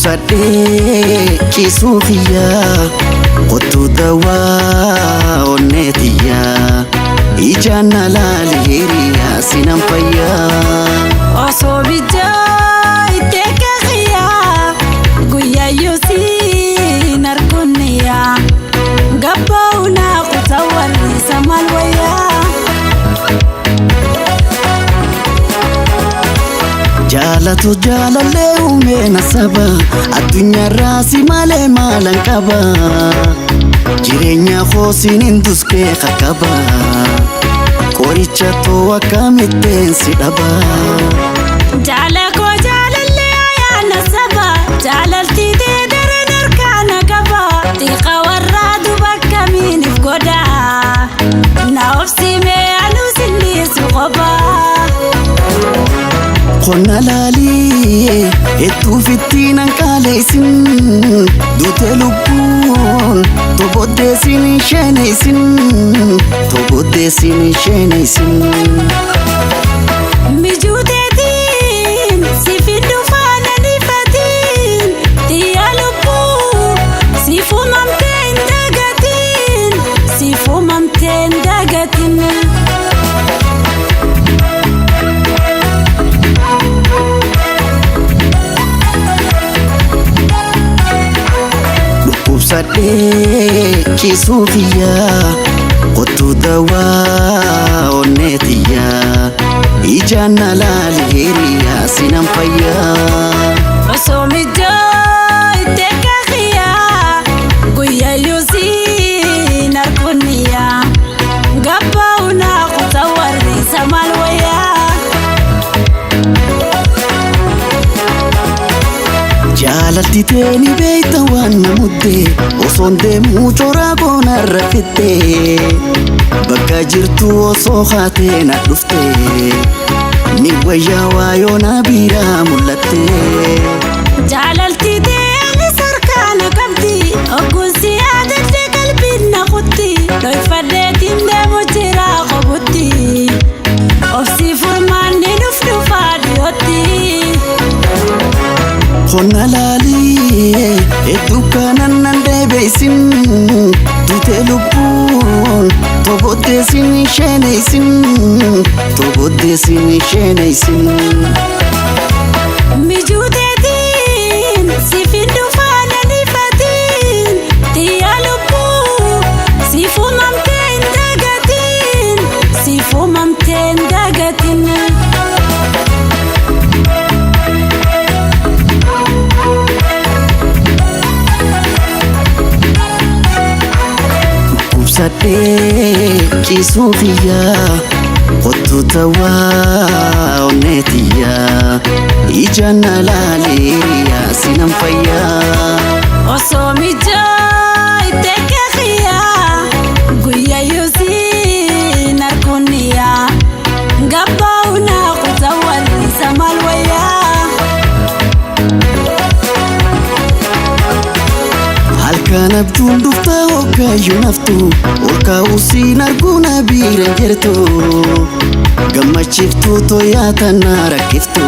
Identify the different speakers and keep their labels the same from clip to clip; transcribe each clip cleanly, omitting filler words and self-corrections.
Speaker 1: Sadde Kisufia Kotu dawa onetia Ijana laliriya sinampaya
Speaker 2: Oso bija iteka khia Guya yusi narkunia Gabauna kutawali samalwaya
Speaker 1: Jalatu jalale umena saba Adunya rasi male malankaba Jirenya khosin induske khakaba Koricha to wakamiten sidaba
Speaker 2: Jalako jalale ayana saba Jalalti de dere narkana gaba Tiqa warradu bakka minif goda Naofsi me alusindi suqaba
Speaker 1: Kona lali etu fitinan kaleisin Dute lupun tobodesin sheneisin Tobodesin sheneisin
Speaker 2: Mijudetin sifindu fana nifatin Tiya lupu sifumamten dagatin Sifumamten dagatin
Speaker 1: Sadde Kisufia Kotu dawa onetia Ijana laliriya sinampaya
Speaker 2: Oso mijo iteka khia Guya yusi narkunia Gabauna kutawari samalwaya
Speaker 1: Jalati teni beita wana mudde Osonde mucho ragona rafite Baka jirtu oso khatena dufte Ni waya wayo nabira mulate
Speaker 2: Jalalti teni sarkana kabdi Okun siyada de kalbina khutti Loy fadetin de mujira qabutti Ofsi furmani nufnu fadiyoti
Speaker 1: Kona lali edukanan nande beisin Dute lupun tobodesin sheneisin Tobodesin sheneisin
Speaker 2: Mijudetin sifindu fana nifatin Tiya lupu sifumamten dagatin Sifumamten dagatin
Speaker 1: Sadde Kisufia Kotu dawa onetia Ijana laliriya sinampaya
Speaker 2: Oso mijo iteka khia Guya yusi narkunia Gabauna kutawali samalwaya
Speaker 1: Halkan abdun dufta okayu naftu Olka usin arguna biran jertu Gammachiftu toyata narakiftu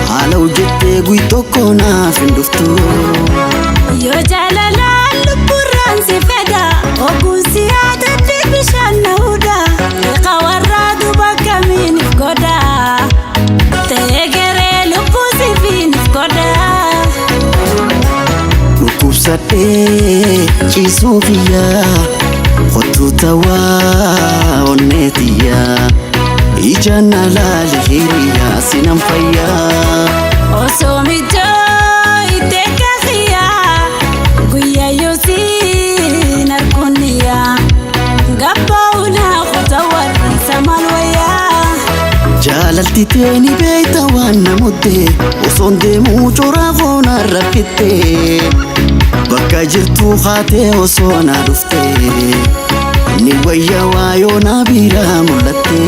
Speaker 1: Hala ujette gui tokko naafin duftu
Speaker 2: Yo jalala lupuran si feda Okun siyada de bishan nahuda Tiqa warradu bakka minif goda Tegere lupu sifinif goda
Speaker 1: Sadde Kisufia Kotu dawa onetia Ijana laliriya sinampaya
Speaker 2: Oso mijo iteka khia Guya yusi narkunia Gabauna kutawari samalwaya
Speaker 1: Jalalti teni beita wana mudde Osonde mucho ragona rafite Baka jirtu khate osona dufte Ni waya wayo nabira mulate